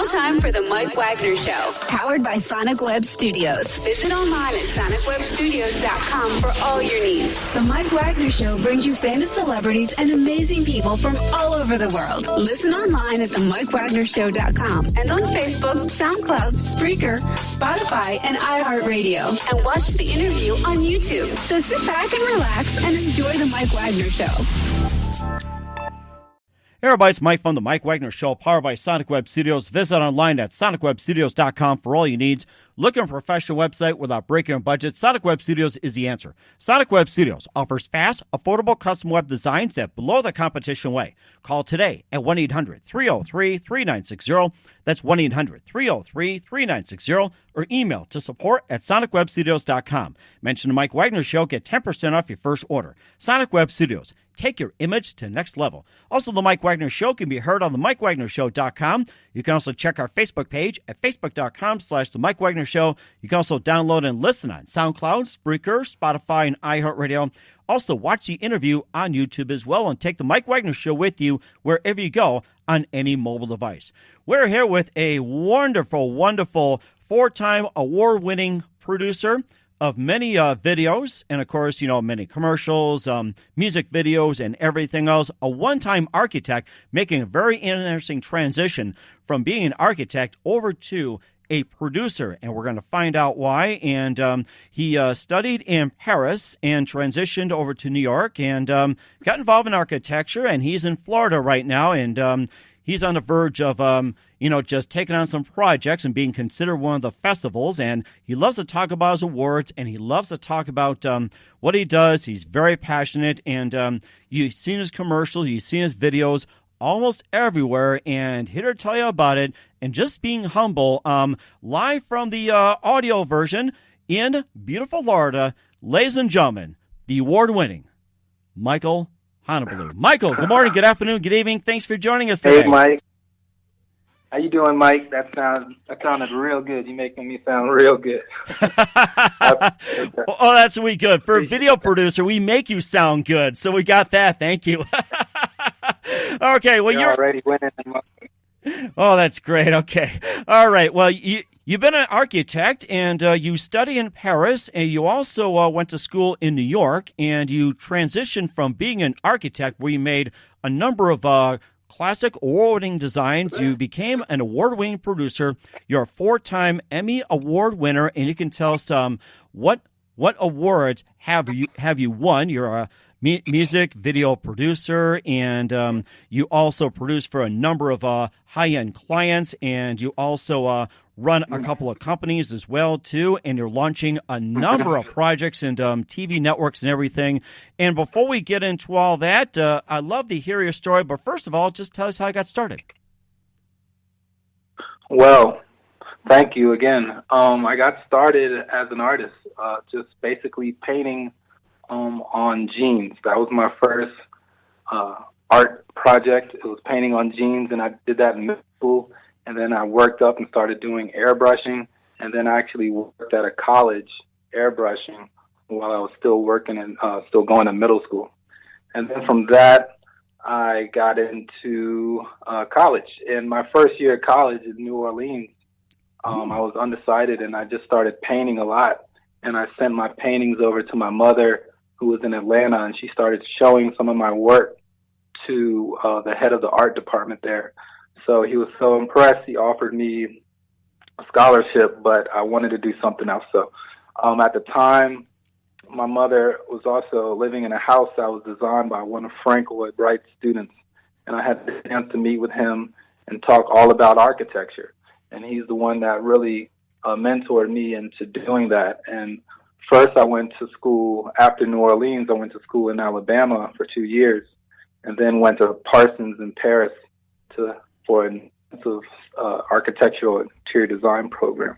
time for the Mike Wagner Show, powered by Sonic Web Studios. Visit online at sonicwebstudios.com for all your needs. The Mike Wagner Show brings you famous celebrities and amazing people from all over the world. Listen online at themikewagnershow.com and on Facebook, SoundCloud, Spreaker, Spotify, and iHeartRadio. And watch the interview on YouTube. So sit back and relax and enjoy the Mike Wagner Show. Hey everybody, it's Mike from the Mike Wagner Show, powered by Sonic Web Studios. Visit online at sonicwebstudios.com for all your needs. Looking for a professional website without breaking your budget? Sonic Web Studios is the answer. Sonic Web Studios offers fast, affordable custom web designs that blow the competition away. Call today at 1-800-303-3960. That's 1-800-303-3960. Or email to support@sonicwebstudios.com. Mention the Mike Wagner Show. Get 10% off your first order. Sonic Web Studios. Take your image to the next level. Also, the Mike Wagner Show can be heard on the MikeWagnerShow.com. You can also check our Facebook page at Facebook.com/The Mike Wagner Show. You can also download and listen on SoundCloud, Spreaker, Spotify, and iHeartRadio. Also, watch the interview on YouTube as well and take the Mike Wagner Show with you wherever you go on any mobile device. We're here with a wonderful, wonderful four-time award-winning producer of many videos, and of course, many commercials, music videos, and everything else. A one-time architect making a very interesting transition from being an architect over to a producer, and we're going to find out why. And he studied in Paris and transitioned over to New York and got involved in architecture, and he's in Florida right now, and he's on the verge of, just taking on some projects and being considered one of the festivals. And he loves to talk about his awards, and he loves to talk about what he does. He's very passionate, and you've seen his commercials, you've seen his videos almost everywhere, and here to tell you about it, and just being humble, live from the audio version in beautiful Florida, ladies and gentlemen, the award-winning Michael Honablue. Michael, good morning, good afternoon, good evening. Thanks for joining us today. Hey, Mike. How you doing, Mike? That sounded real good. You're making me sound real good. Oh, that's really good. For a video producer, we make you sound good, so we got that. Thank you. Okay, well, you're already winning. Oh, that's great. Okay. All right. Well, you've been an architect, and you study in Paris, and you also went to school in New York, and you transitioned from being an architect where you made a number of classic award-winning designs. You became an award-winning producer. You're a four-time Emmy Award winner, and you can tell us what awards have you won. You're a music video producer, and you also produce for a number of high-end clients, and you also run a couple of companies as well too, and you're launching a number of projects and TV networks and everything. And before we get into all that, I'd love to hear your story, but first of all, just tell us how you got started. Well, thank you again. I got started as an artist, just basically painting on jeans. That was my first art project. It was painting on jeans, and I did that in middle school. And then I worked up and started doing airbrushing, and then I actually worked at a college airbrushing while I was still working and still going to middle school. And then from that, I got into college. In my first year at college in New Orleans, I was undecided, and I just started painting a lot. And I sent my paintings over to my mother, who was in Atlanta, and she started showing some of my work to the head of the art department there. So he was so impressed, he offered me a scholarship, but I wanted to do something else. So at the time, my mother was also living in a house that was designed by one of Frank Lloyd Wright's students, and I had the chance to meet with him and talk all about architecture. And he's the one that really mentored me into doing that. And first I went to school, after New Orleans, I went to school in Alabama for 2 years, and then went to Parsons in Paris for an intensive architectural interior design program.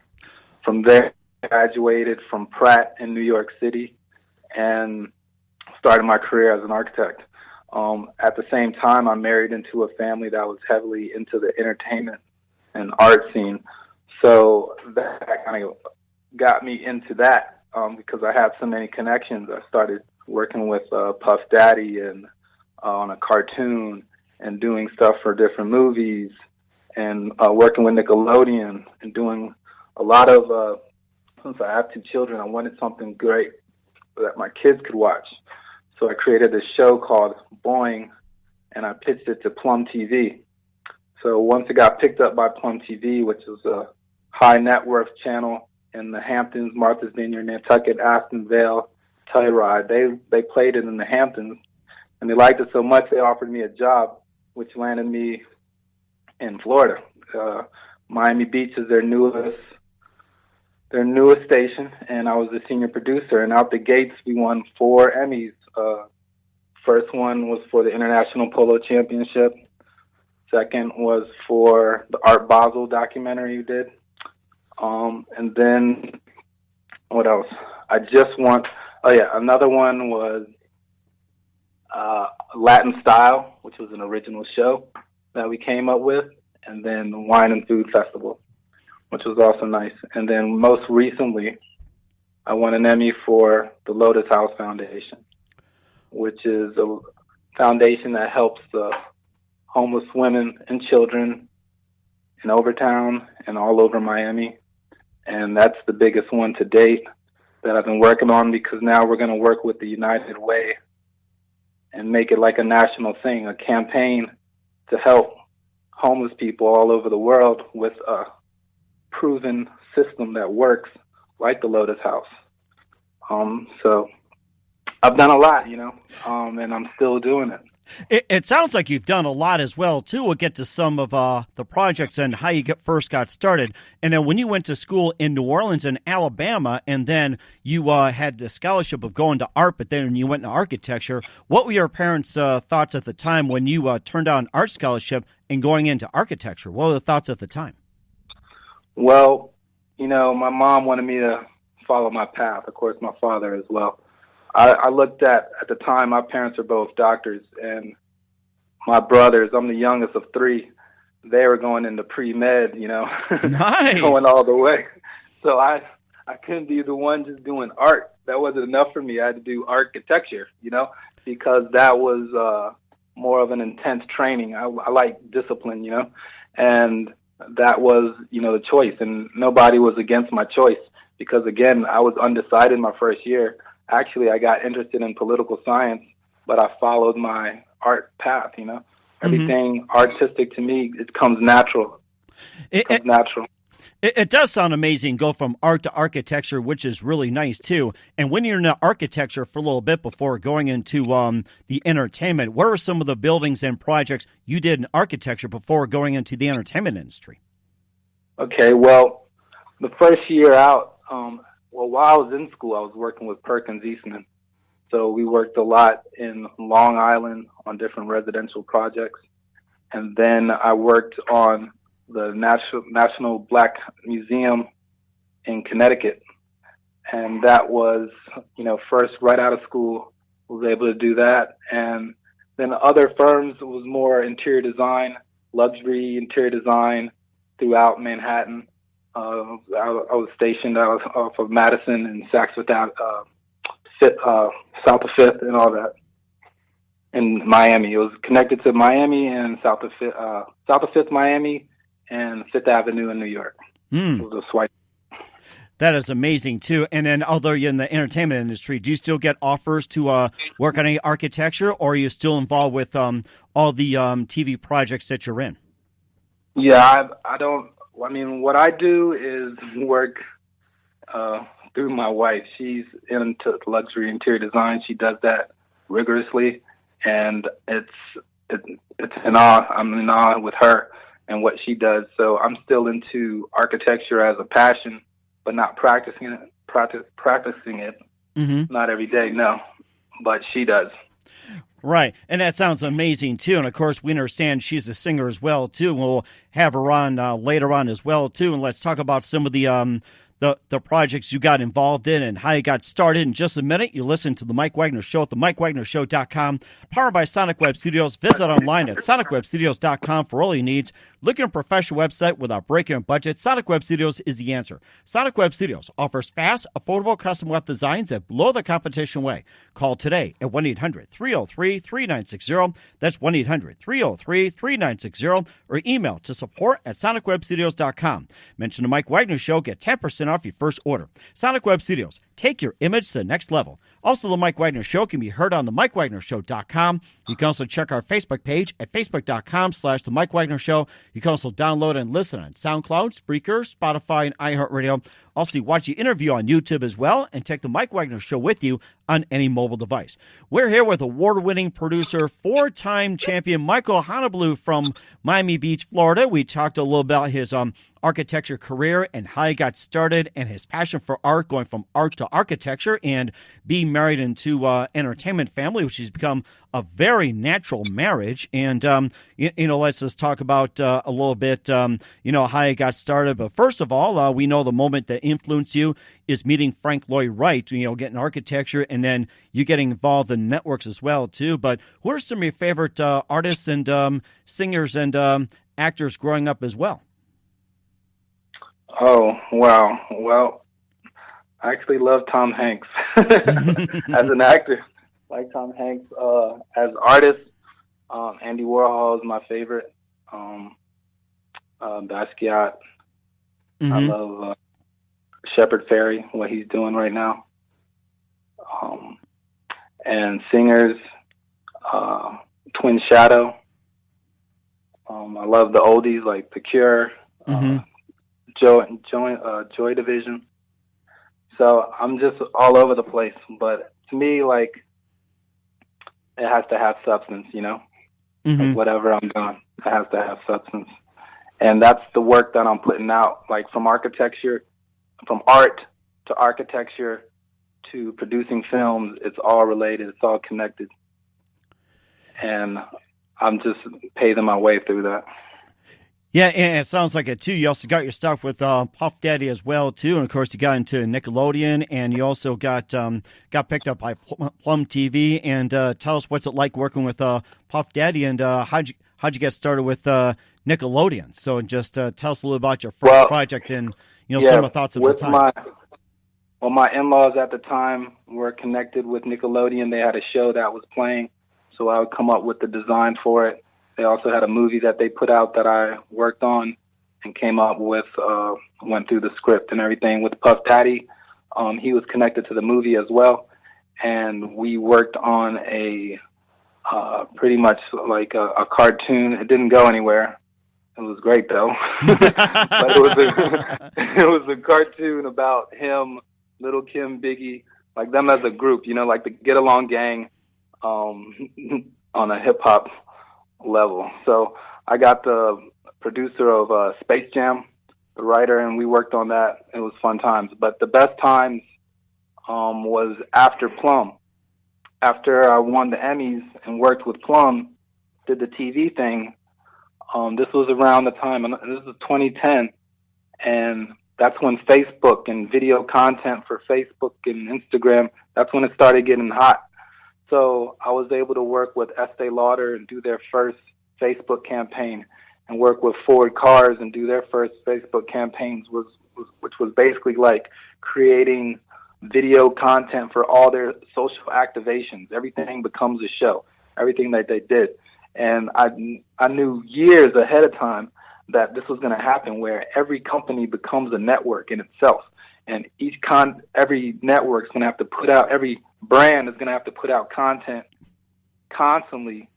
From there, I graduated from Pratt in New York City and started my career as an architect. At the same time, I married into a family that was heavily into the entertainment and art scene. So that kind of got me into that because I had so many connections. I started working with Puff Daddy and on a cartoon and doing stuff for different movies. and working with Nickelodeon and doing a lot of, since I have 2 children, I wanted something great that my kids could watch. So I created a show called Boing, and I pitched it to Plum TV. So once it got picked up by Plum TV, which is a high net worth channel in the Hamptons, Martha's Vineyard, Nantucket, Aston Vale, Telluride, they played it in the Hamptons, and they liked it so much they offered me a job, which landed me in Florida. Miami Beach is their newest station, and I was the senior producer. And out the gates, we won 4 Emmys. First one was for the International Polo Championship. Second was for the Art Basel documentary we did. And then, what else? Another one was Latin Style, which was an original show that we came up with. And then the Wine and Food Festival, which was also nice. And then most recently, I won an Emmy for the Lotus House Foundation, which is a foundation that helps the homeless women and children in Overtown and all over Miami. And that's the biggest one to date that I've been working on, because now we're going to work with the United Way and make it like a national thing, a campaign to help homeless people all over the world with a proven system that works, like the Lotus House. So I've done a lot, and I'm still doing it. It sounds like you've done a lot as well, too. We'll get to some of the projects and how you first got started. And then when you went to school in New Orleans and Alabama, and then you had the scholarship of going to art, but then you went into architecture, what were your parents' thoughts at the time when you turned down art scholarship and going into architecture? What were the thoughts at the time? Well, my mom wanted me to follow my path. Of course, my father as well. I looked at the time, my parents are both doctors, and my brothers, I'm the youngest of 3, they were going into pre-med, Nice. Going all the way. So I couldn't be the one just doing art. That wasn't enough for me. I had to do architecture, because that was more of an intense training. I like discipline, and that was, the choice, and nobody was against my choice, because, again, I was undecided my first year. Actually, I got interested in political science, but I followed my art path, Everything artistic to me, it comes natural. It comes natural. It does sound amazing, go from art to architecture, which is really nice, too. And when you're in architecture for a little bit before going into the entertainment, what are some of the buildings and projects you did in architecture before going into the entertainment industry? Okay, well, the first year out, while I was in school, I was working with Perkins Eastman. So we worked a lot in Long Island on different residential projects. And then I worked on the National Black Museum in Connecticut. And that was, first right out of school, was able to do that. And then other firms, it was more interior design, luxury interior design throughout Manhattan. I was stationed out off of Madison and Saks Fifth, south of Fifth and all that in Miami. It was connected to Miami and south of Fifth, Miami, and Fifth Avenue in New York. It was a swipe. That is amazing, too. And then, although you're in the entertainment industry, do you still get offers to work on any architecture, or are you still involved with all the TV projects that you're in? Yeah, I don't. I mean, what I do is work through my wife. She's into luxury interior design. She does that rigorously, and it's in awe. I'm in awe with her and what she does. So I'm still into architecture as a passion, but not practicing it. Not every day, no. But she does. Right, and that sounds amazing, too. And, of course, we understand she's a singer as well, too. We'll have her on later on as well, too. And let's talk about some of the projects you got involved in and how you got started in just a minute. You listen to The Mike Wagner Show at themikewagnershow.com, powered by Sonic Web Studios. Visit online at sonicwebstudios.com for all your needs Looking at a professional website without breaking a budget? Sonic Web Studios is the answer. Sonic Web Studios offers fast, affordable custom web designs that blow the competition away. Call today at 1-800-303-3960. That's 1-800-303-3960. Or email to support@sonicwebstudios.com. Mention the Mike Wagner Show. Get 10% off your first order. Sonic Web Studios. Take your image to the next level. Also, the Mike Wagner Show can be heard on the MikeWagnerShow.com. You can also check our Facebook page at Facebook.com/The Mike Wagner Show. You can also download and listen on SoundCloud, Spreaker, Spotify, and iHeartRadio. Also, you watch the interview on YouTube as well, and take the Mike Wagner Show with you on any mobile device. We're here with award-winning producer, four-time champion Michael Honablue from Miami Beach, Florida. We talked a little about his architecture career and how he got started and his passion for art, going from art to architecture, and being married into entertainment family, which has become a very natural marriage. And, let's just talk about a little bit, how he got started. But first of all, we know the moment that influenced you is meeting Frank Lloyd Wright, getting architecture, and then you getting involved in networks as well, too. But who are some of your favorite artists and singers and actors growing up as well? Oh, wow. Well, I actually love Tom Hanks as an actor. Like Tom Hanks as artist. Andy Warhol is my favorite. Basquiat. Mm-hmm. I love Shepard Fairey, what he's doing right now. And singers, Twin Shadow. I love the oldies like The Cure, Joy Division. So I'm just all over the place. But to me, like, it has to have substance, Like whatever I'm doing, it has to have substance. And that's the work that I'm putting out, like from architecture, from art to architecture to producing films. It's all related. It's all connected. And I'm just paving my way through that. Yeah, and it sounds like it, too. You also got your stuff with Puff Daddy as well, too. And, of course, you got into Nickelodeon, and you also got picked up by Plum TV. And tell us what's it like working with Puff Daddy, and how'd you get started with Nickelodeon? So just tell us a little about your first project and, some of the thoughts at the time. My in-laws at the time were connected with Nickelodeon. They had a show that was playing, so I would come up with the design for it. They also had a movie that they put out that I worked on and came up with, went through the script and everything with Puff Daddy. He was connected to the movie as well. And we worked on a pretty much like a cartoon. It didn't go anywhere. It was great, though. But it was a cartoon about him, Little Kim, Biggie, like them as a group, like the Get Along Gang on a hip-hop level. So I got the producer of Space Jam, the writer, and we worked on that. It was fun times. But the best times was after Plum. After I won the Emmys and worked with Plum, did the TV thing. This was around the time, and this was 2010, and that's when Facebook and video content for Facebook and Instagram, that's when it started getting hot. So I was able to work with Estee Lauder and do their first Facebook campaign, and work with Ford Cars and do their first Facebook campaigns, which was basically like creating video content for all their social activations. Everything becomes a show, everything that they did. And I knew years ahead of time that this was going to happen, where every company becomes a network in itself. And every network is going to have to put out, every brand is going to have to put out content constantly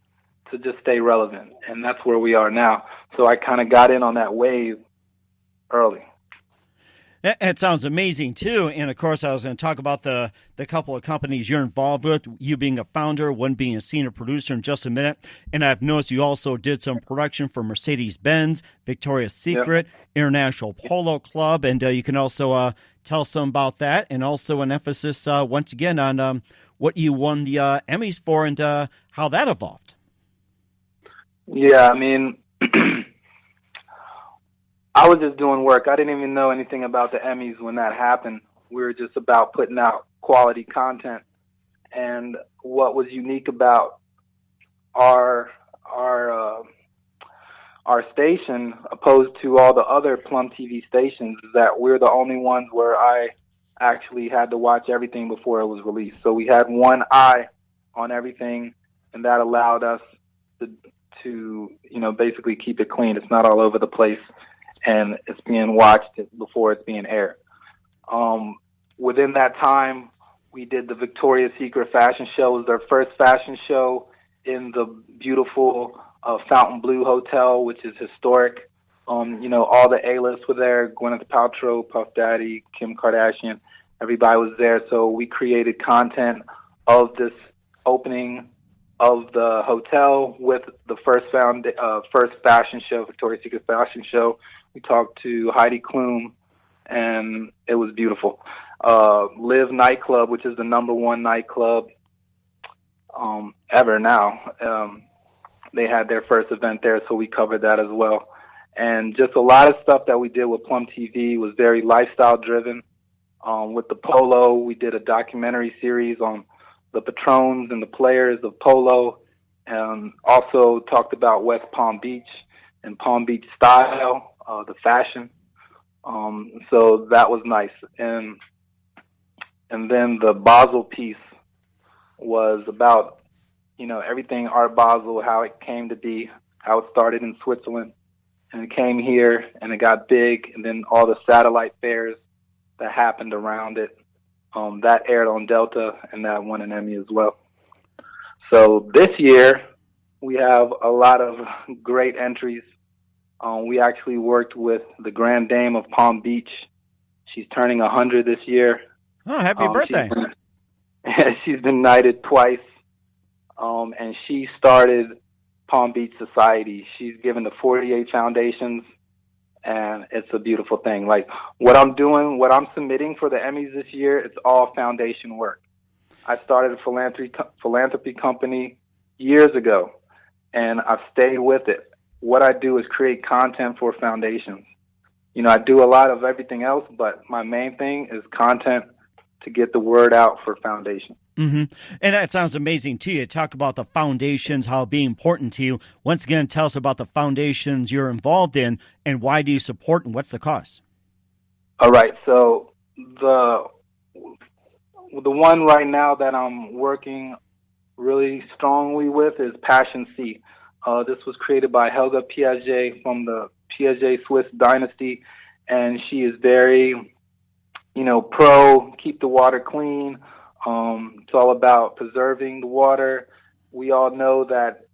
to just stay relevant. And that's where we are now. So I kind of got in on that wave early. It sounds amazing, too. And, of course, I was going to talk about the couple of companies you're involved with, you being a founder, one being a senior producer in just a minute. And I've noticed you also did some production for Mercedes-Benz, Victoria's Secret, International Polo Club. And you can also tell us some about that, and also an emphasis, once again, on what you won the Emmys for and how that evolved. Yeah, I mean, I was just doing work. I didn't even know anything about the Emmys when that happened. We were just about putting out quality content. And what was unique about our our station, opposed to all the other Plum TV stations, is that we're the only ones where I actually had to watch everything before it was released. So we had one eye on everything, and that allowed us to basically keep it clean. It's not all over the place, and it's being watched before it's being aired. Within that time, we did the Victoria's Secret fashion show. It was their first fashion show in the beautiful Fontainebleau Hotel, which is historic. All the A-lists were there. Gwyneth Paltrow, Puff Daddy, Kim Kardashian, everybody was there. So we created content of this opening of the hotel with the first fashion show, Victoria's Secret fashion show. We talked to Heidi Klum, and it was beautiful. Live nightclub, which is the #1 nightclub ever now. They had their first event there, so we covered that as well. And just a lot of stuff that we did with Plum TV was very lifestyle driven. With the Polo, we did a documentary series on the patrons and the players of Polo, and also talked about West Palm Beach and Palm Beach style, the fashion. So that was nice. And then the Basel piece was about, everything Art Basel, how it came to be, how it started in Switzerland, and it came here, and it got big, and then all the satellite fairs that happened around it. That aired on Delta, and that won an Emmy as well. So this year, we have a lot of great entries. We actually worked with the Grand Dame of Palm Beach. She's turning 100 this year. Oh, happy birthday. She's been knighted twice, and she started Palm Beach Society. She's given to 48 foundations, and it's a beautiful thing. Like, what I'm doing, what I'm submitting for the Emmys this year, it's all foundation work. I started a philanthropy company years ago, and I've stayed with it. What I do is create content for foundations. I do a lot of everything else, but my main thing is content to get the word out for foundations. Mm-hmm. And that sounds amazing, too. You talk about the foundations, how being important to you. Once again, tell us about the foundations you're involved in, and why do you support, and what's the cost? All right. So the one right now that I'm working really strongly with is Passion C. This was created by Helga Piaget from the Piaget Swiss dynasty, and she is very, pro keep the water clean. It's all about preserving the water. We all know that,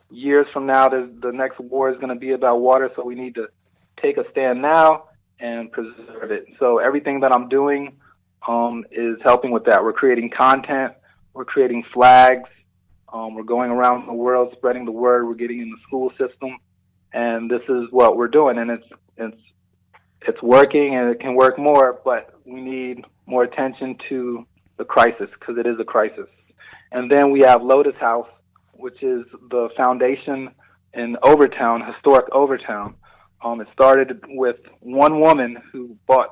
years from now, the next war is going to be about water, so we need to take a stand now and preserve it. So everything that I'm doing is helping with that. We're creating content. We're creating flags. We're going around the world spreading the word. We're getting in the school system, and this is what we're doing. And it's working, and it can work more, but we need more attention to the crisis, because it is a crisis. And then we have Lotus House, which is the foundation in Overtown, historic Overtown. It started with one woman who bought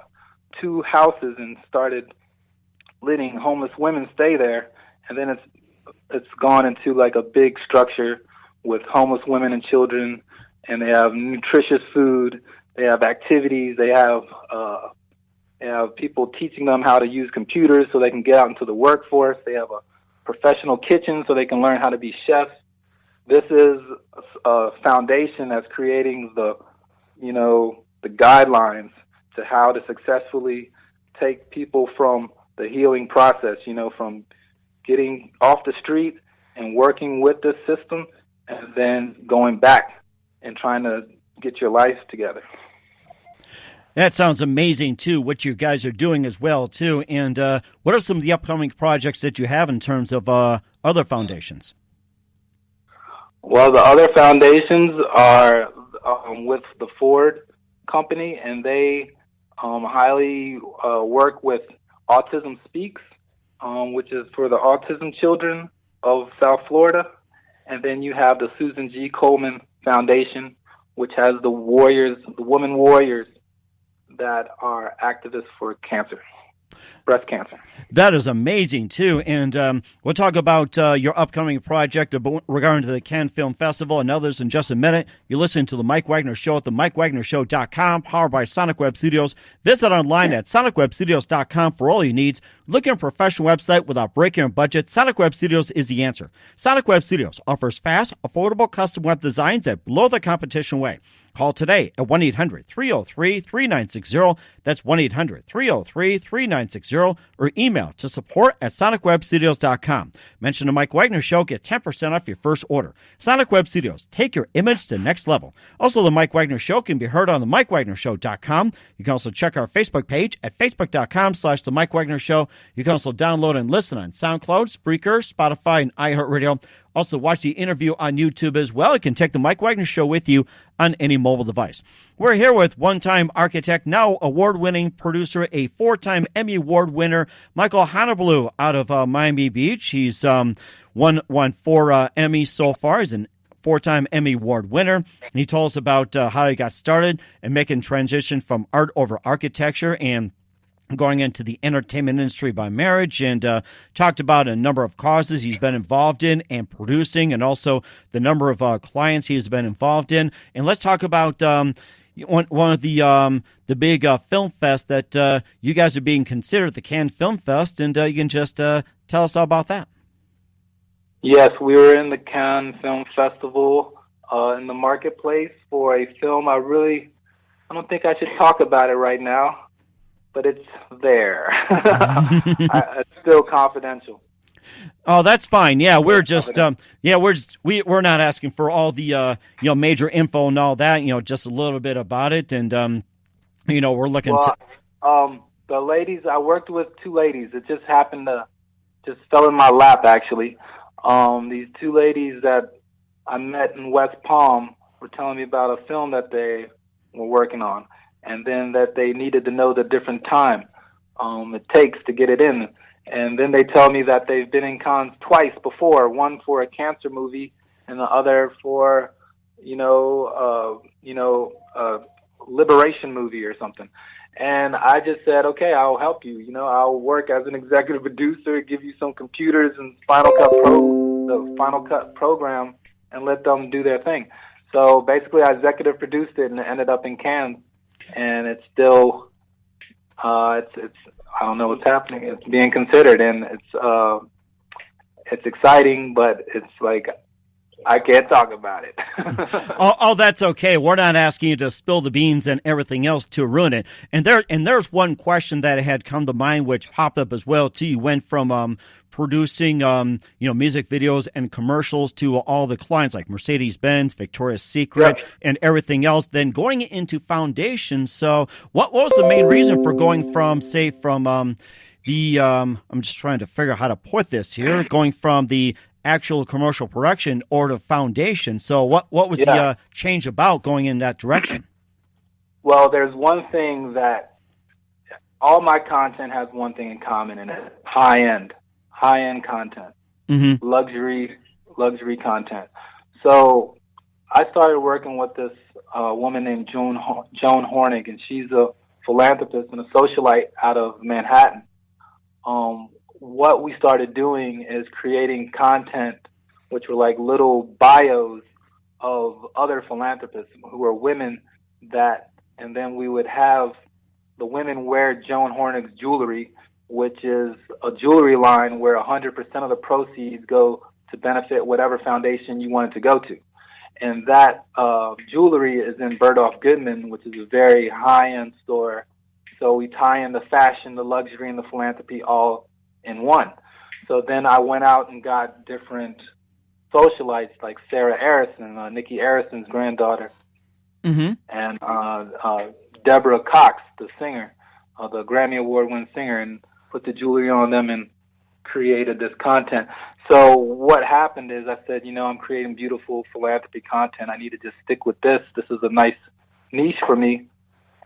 2 houses and started letting homeless women stay there, and then it's gone into like a big structure with homeless women and children, and they have nutritious food, they have activities, they have people teaching them how to use computers so they can get out into the workforce. They have a professional kitchen so they can learn how to be chefs. This is a foundation that's creating the guidelines to how to successfully take people from the healing process, from getting off the street and working with this system, and then going back and trying to get your life together. That sounds amazing, too, what you guys are doing as well, too. And what are some of the upcoming projects that you have in terms of other foundations? Well, the other foundations are with the Ford company, and they highly work with Autism Speaks, which is for the autism children of South Florida. And then you have the Susan G. Komen Foundation, which has the women warriors that are activists for cancer. breast cancer. That is amazing, too. And we'll talk about your upcoming project regarding to the Cannes Film Festival and others in just a minute. You listen to The Mike Wagner Show at themikewagnershow.com, powered by Sonic Web Studios. Visit online at sonicwebstudios.com for all your needs. Looking for a professional website without breaking your budget? Sonic Web Studios is the answer. Sonic Web Studios offers fast, affordable custom web designs that blow the competition away. Call today at 1-800-303-3960. That's 1-800-303-3960. Or email to support@sonicwebstudios.com. Mention the Mike Wagner Show. Get 10% off your first order. Sonic Web Studios. Take your image to the next level. Also, the Mike Wagner Show can be heard on the MikeWagnerShow.com. You can also check our Facebook page at facebook.com/the Mike Wagner Show. You can also download and listen on SoundCloud, Spreaker, Spotify, and iHeartRadio. Also, watch the interview on YouTube as well. You can take the Mike Wagner Show with you on any mobile device. We're here with one-time architect, now award-winning producer, a 4-time Emmy Award winner, Michael Honablue out of Miami Beach. He's won 4 Emmys so far. He's an 4-time Emmy Award winner. And he told us about how he got started and making transition from art over architecture and going into the entertainment industry by marriage, and talked about a number of causes he's been involved in and producing, and also the number of clients he's been involved in. And let's talk about one of the big film fest that you guys are being considered at the Cannes Film Fest, and you can just tell us all about that. Yes, we were in the Cannes Film Festival in the marketplace for a film. I don't think I should talk about it right now, but it's there. It's still confidential. Oh, that's fine. Yeah, we're just we're not asking for all the major info and all that. Just a little bit about it, and we're looking the ladies. I worked with 2 ladies. It just happened to just fell in my lap actually. These 2 ladies that I met in West Palm were telling me about a film that they were working on, and then that they needed to know the different time it takes to get it in. And then they tell me that they've been in Cannes twice before, one for a cancer movie and the other for, liberation movie or something. And I just said, okay, I'll help you. I'll work as an executive producer, give you some computers and the Final Cut program, and let them do their thing. So basically I executive produced it and it ended up in Cannes. And it's still, it's I don't know what's happening. It's being considered, and it's exciting, but it's like I can't talk about it. Oh, that's okay. We're not asking you to spill the beans and everything else to ruin it. And there's one question that had come to mind which popped up as well too. You went from producing music videos and commercials to all the clients like Mercedes-Benz, Victoria's Secret, and everything else, then going into foundation. So what was the main reason for going from I'm just trying to figure out how to put this here, going from the actual commercial production or to foundation? So what was the change about going in that direction? Well, there's one thing that all my content has one thing in common, and it's high-end content, luxury content. So I started working with this woman named Joan Hornig, and she's a philanthropist and a socialite out of Manhattan. What we started doing is creating content which were like little bios of other philanthropists who are women and then we would have the women wear Joan Hornig's jewelry, which is a jewelry line where 100% of the proceeds go to benefit whatever foundation you want it to go to. And that jewelry is in Bergdorf Goodman, which is a very high-end store. So we tie in the fashion, the luxury, and the philanthropy all in one. So then I went out and got different socialites like Sarah Arison, Nikki Arison's granddaughter, and Deborah Cox, the singer, the Grammy Award-winning singer, and put the jewelry on them and created this content. So what happened is I said, I'm creating beautiful philanthropy content. I need to just stick with this. This is a nice niche for me,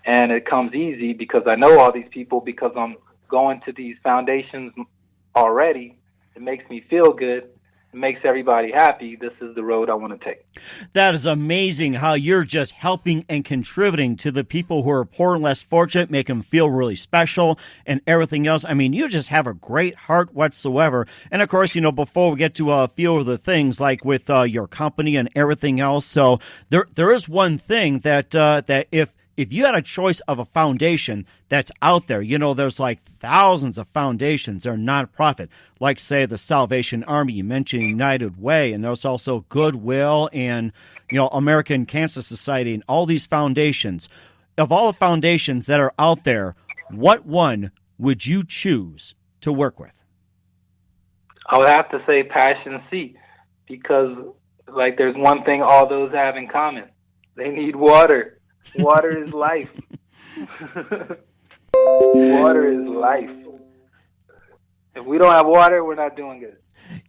and it comes easy because I know all these people, because I'm going to these foundations already. It makes me feel good, makes everybody happy, this is the road I want to take. That is amazing how you're just helping and contributing to the people who are poor and less fortunate, make them feel really special and everything else. I mean, you just have a great heart whatsoever. And of course, before we get to a few of the things like with your company and everything else, so there is one thing that if you had a choice of a foundation that's out there, there's like thousands of foundations that are nonprofit, like, say, the Salvation Army. You mentioned United Way, and there's also Goodwill and, American Cancer Society and all these foundations. Of all the foundations that are out there, what one would you choose to work with? I would have to say Passion Sea, because, there's one thing all those have in common. They need water. Water is life. Water is life. If we don't have water, we're not doing good.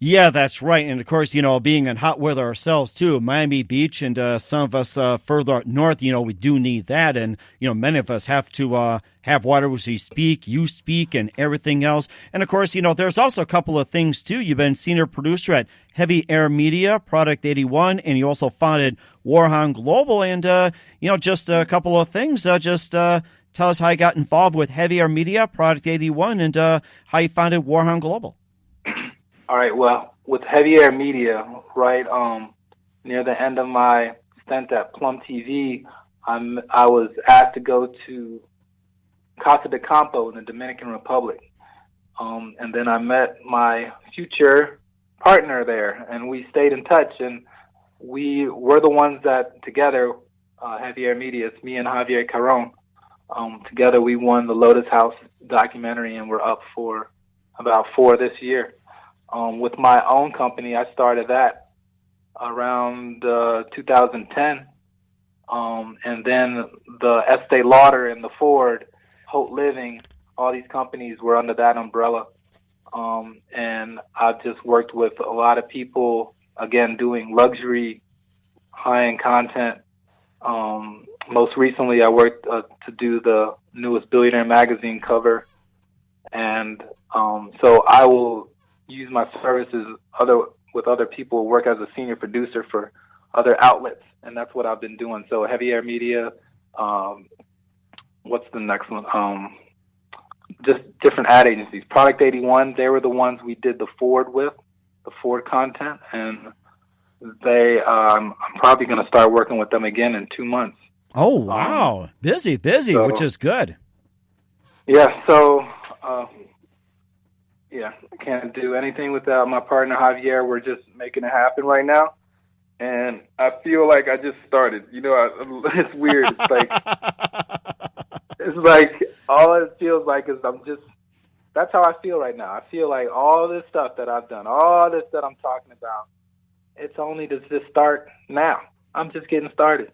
Yeah, that's right. And, of course, being in hot weather ourselves, too, Miami Beach and some of us further up north, we do need that. And, many of us have to have water as we speak, you speak, and everything else. And, of course, there's also a couple of things, too. You've been senior producer at Heavy Air Media, Product 81, and you also founded WARHON Global. And, just a couple of things. Tell us how you got involved with Heavy Air Media, Product 81, and how you founded WARHON Global. All right, well, with Heavy Air Media, right, near the end of my stint at Plum TV, I was asked to go to Casa de Campo in the Dominican Republic. And then I met my future partner there, and we stayed in touch, and we were the ones that together, Heavy Air Media, it's me and Javier Caron, together we won the Lotus House documentary, and we're up for about 4 this year. With my own company, I started that around 2010. And then the Estee Lauder and the Ford, Holt Living, all these companies were under that umbrella. And I've just worked with a lot of people, again, doing luxury, high-end content. Most recently, I worked to do the newest Billionaire magazine cover. And so I will use my services with other people, work as a senior producer for other outlets, and that's what I've been doing. So Heavy Air Media, what's the next one? Just different ad agencies. Product 81, they were the ones we did the Ford with, the Ford content, and I'm probably going to start working with them again in 2 months. Oh, wow. Busy, so, which is good. Yeah, so... yeah, I can't do anything without my partner Javier. We're just making it happen right now, and I feel like I just started. It's weird. It's like all it feels like is that's how I feel right now. I feel like all this stuff that I've done, all this that I'm talking about, it's only to just start now. I'm just getting started.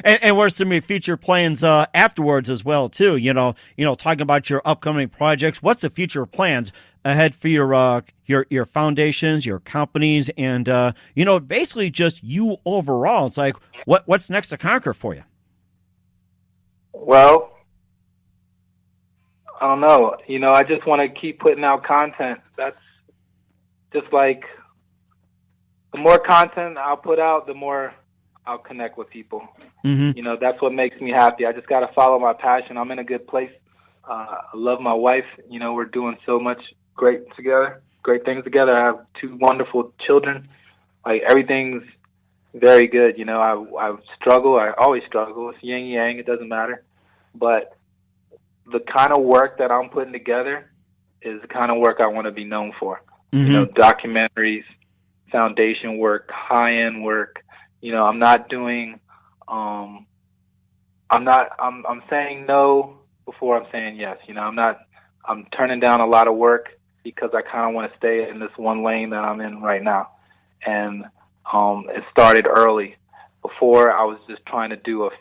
and where's some of your future plans afterwards as well too? Talking about your upcoming projects. What's the future plans ahead for your foundations, your companies, and basically just you overall? It's like what's next to conquer for you? Well, I don't know. I just want to keep putting out content. That's just like the more content I'll put out, the more I'll connect with people. Mm-hmm. That's what makes me happy. I just got to follow my passion. I'm in a good place. I love my wife. We're doing so much great things together. I have 2 wonderful children. Everything's very good. I struggle. I always struggle. It's yin yang. It doesn't matter. But the kind of work that I'm putting together is the kind of work I want to be known for. Mm-hmm. Documentaries, foundation work, high-end work. I'm not doing, I'm saying no before I'm saying yes. I'm turning down a lot of work because I kind of want to stay in this one lane that I'm in right now. And it started early. Before, I was just trying to do a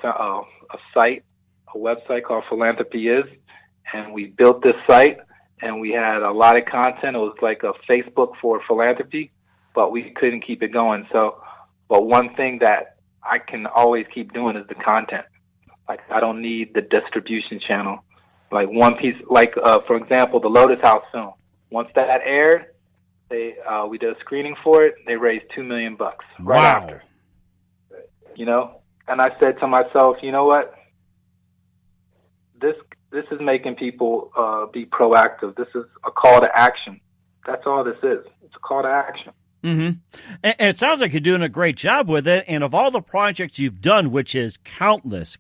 website called Philanthropy Is, and we built this site, and we had a lot of content. It was like a Facebook for philanthropy, but we couldn't keep it going. But one thing that I can always keep doing is the content. I don't need the distribution channel. One piece, for example, the Lotus House film. Once that aired, We did a screening for it. They raised $2 million right after. You know, and I said to myself, you know what? This is making people be proactive. This is a call to action. That's all this is. It's a call to action. Mm-hmm. And it sounds like you're doing a great job with it. And of all the projects you've done, which is countless,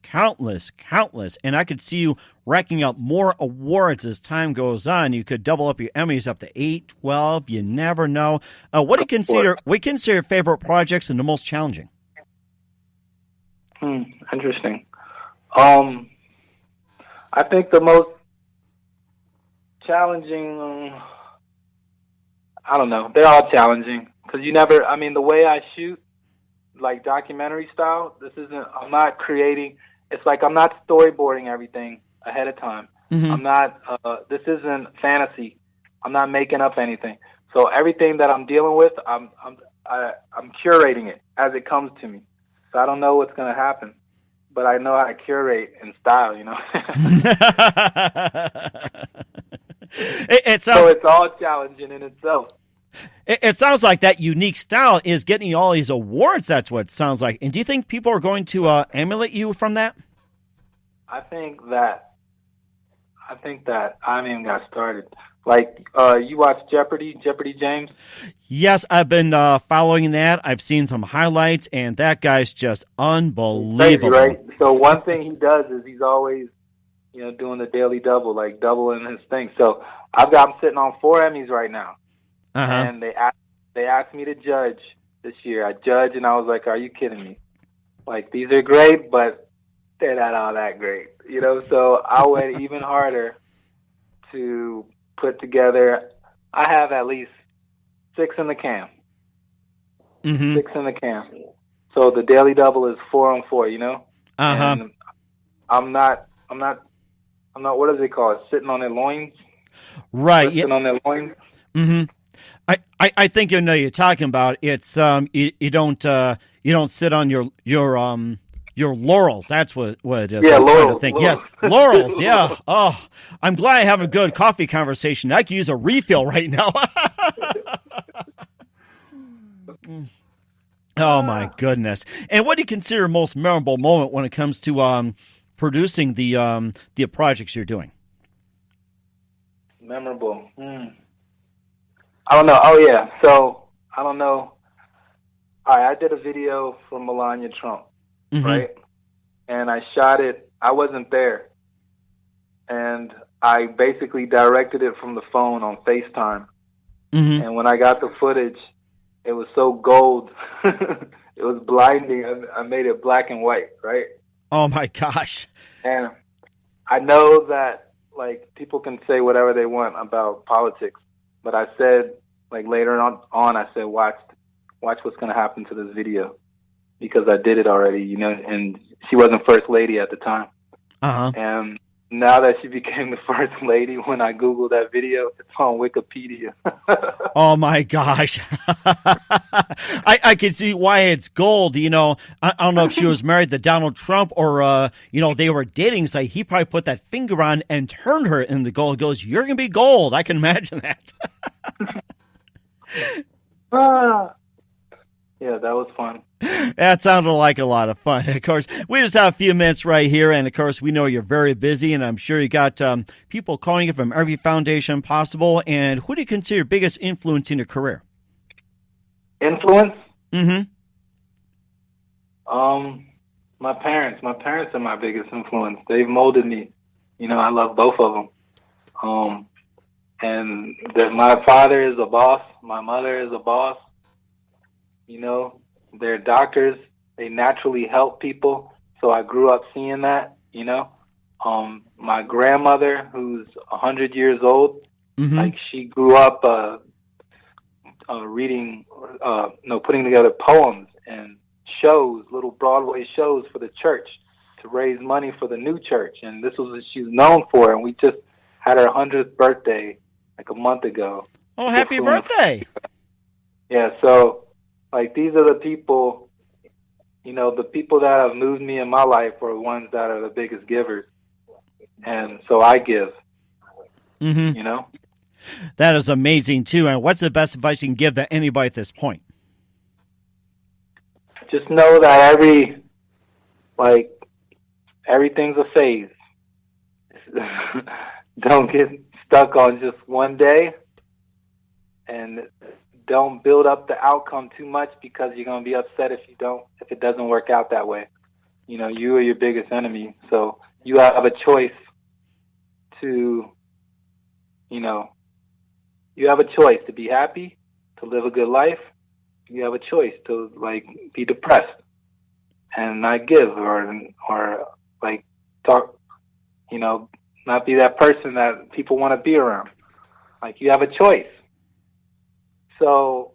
and I could see you racking up more awards as time goes on. You could double up your Emmys up to 8, 12. You never know. What do you consider your favorite projects and the most challenging? Interesting. I think the most challenging, I don't know. They're all challenging because the way I shoot, like documentary style, I'm not creating, it's like I'm not storyboarding everything ahead of time. Mm-hmm. I'm not, this isn't fantasy. I'm not making up anything. So everything that I'm dealing with, I'm curating it as it comes to me. So I don't know what's going to happen, but I know how to curate in style, you know. So it's all challenging in itself. It sounds like that unique style is getting you all these awards. That's what it sounds like. And do you think people are going to emulate you from that? I think that I haven't even got started. Like, you watch Jeopardy, James? Yes, I've been following that. I've seen some highlights, and that guy's just unbelievable. Crazy, right? So one thing he does is he's always, doing the daily double, like doubling his thing. So I'm sitting on 4 Emmys right now. Uh-huh. And they asked me to judge this year. I judged, and I was like, are you kidding me? Like, these are great, but they're not all that great, So I went even harder to put together. I have at least 6 in the can. Mm-hmm. 6 in the can. So the daily double is 4 on 4, Uh-huh. And I'm not, what do they call it? Sitting on their loins? Right. Sitting on their loins? Mm-hmm. I think you know you're talking about. It's you don't sit on your laurels. That's what it is. Yeah, I'm laurels. trying to think. Yes, laurels. Yeah. Oh, I'm glad I have a good coffee conversation. I could use a refill right now. Oh my goodness! And what do you consider most memorable moment when it comes to producing the projects you're doing? Memorable. I don't know. Oh, yeah. So, I don't know. All right, I did a video for Melania Trump, Mm-hmm. right? And I shot it. I wasn't there. And I basically directed it from the phone on FaceTime. Mm-hmm. And when I got the footage, it was so gold. It was blinding. I made it black and white, right? Oh, my gosh. And I know that, like, people can say whatever they want about politics. But I said, like, later on, I said, watch what's going to happen to this video, because I did it already, and she wasn't first lady at the time. Uh-huh. And now that she became the first lady, when I Googled that video, it's on Wikipedia. Oh, my gosh. I can see why it's gold. I don't know if she was married to Donald Trump or, they were dating. So he probably put that finger on and turned her into gold. He goes, you're going to be gold. I can imagine that. Yeah, that was fun. That sounded like a lot of fun. Of course, we just have a few minutes right here, and of course, we know you're very busy, and I'm sure you got people calling you from every foundation possible. And who do you consider your biggest influence in your career? Influence? Mm-hmm. My parents. My parents are my biggest influence. They've molded me. I love both of them. And my father is a boss. My mother is a boss. They're doctors. They naturally help people. So I grew up seeing that, My grandmother, who's 100 years old, Mm-hmm. like, she grew up putting together poems and shows, little Broadway shows for the church to raise money for the new church. And this was what she was known for. And we just had her 100th birthday like a month ago. Oh, happy birthday. Yeah, so, like, these are the people, the people that have moved me in my life are the ones that are the biggest givers. And so I give, Mm-hmm. That is amazing, too. And what's the best advice you can give to anybody at this point? Just know that everything's a phase. Don't get stuck on just one day, and don't build up the outcome too much, because you're going to be upset if it doesn't work out that way. You know, you are your biggest enemy. So you have a choice to, you have a choice to be happy, to live a good life. You have a choice to be depressed and not give or talk, not be that person that people want to be around. You have a choice. So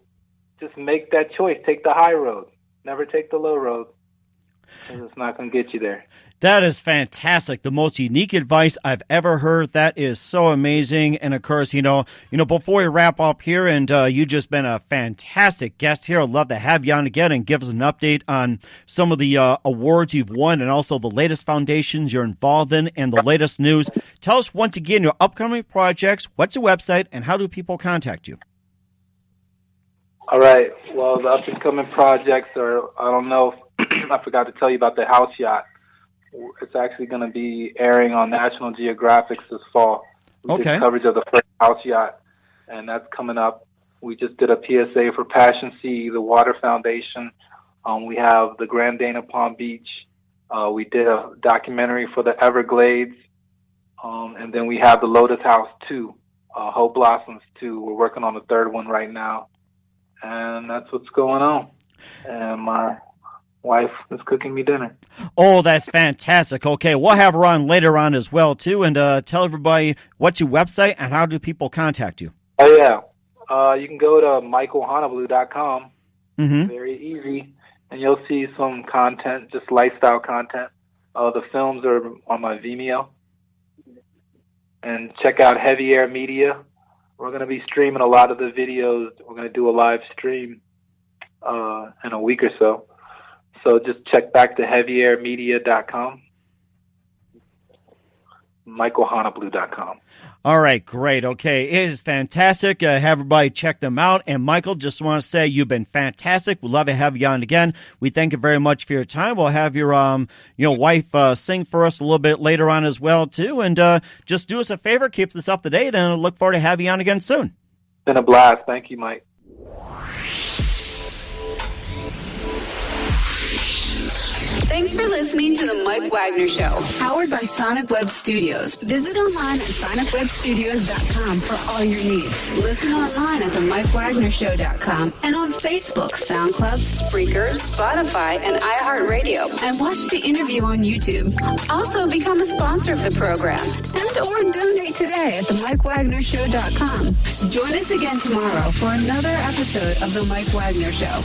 just make that choice. Take the high road. Never take the low road, because it's not going to get you there. That is fantastic. The most unique advice I've ever heard. That is so amazing. And of course, before we wrap up here, and you've just been a fantastic guest here. I'd love to have you on again and give us an update on some of the awards you've won, and also the latest foundations you're involved in, and the latest news. Tell us once again your upcoming projects, what's your website, and how do people contact you? All right. Well, the up-and-coming projects are, I don't know if I forgot to tell you about the house yacht. It's actually going to be airing on National Geographic this fall. We did coverage of the first house yacht, and that's coming up. We just did a PSA for Passion Sea, the Water Foundation. We have the Grand Dana Palm Beach. We did a documentary for the Everglades. And then we have the Lotus House 2, Hope Blossoms 2. We're working on the third one right now. And that's what's going on. And my wife is cooking me dinner. Oh, that's fantastic. Okay, we'll have her on later on as well, too. And tell everybody what's your website and how do people contact you? Oh, yeah. You can go to michaelhonablue.com. Mm-hmm. Very easy. And you'll see some content, just lifestyle content. The films are on my Vimeo. And check out Heavy Air Media. We're going to be streaming a lot of the videos. We're going to do a live stream in a week or so. So just check back to heavyairmedia.com, michaelhonablue.com. All right, great. Okay, it is fantastic. Have everybody check them out. And Michael, just want to say you've been fantastic. We'd love to have you on again. We thank you very much for your time. We'll have your wife sing for us a little bit later on as well, too. And just do us a favor, keep us up to date, and I look forward to having you on again soon. It's been a blast. Thank you, Mike. Thanks for listening to The Mike Wagner Show, powered by Sonic Web Studios. Visit online at sonicwebstudios.com for all your needs. Listen online at themikewagnershow.com and on Facebook, SoundCloud, Spreaker, Spotify, and iHeartRadio. And watch the interview on YouTube. Also, become a sponsor of the program or donate today at themikewagnershow.com. Join us again tomorrow for another episode of The Mike Wagner Show.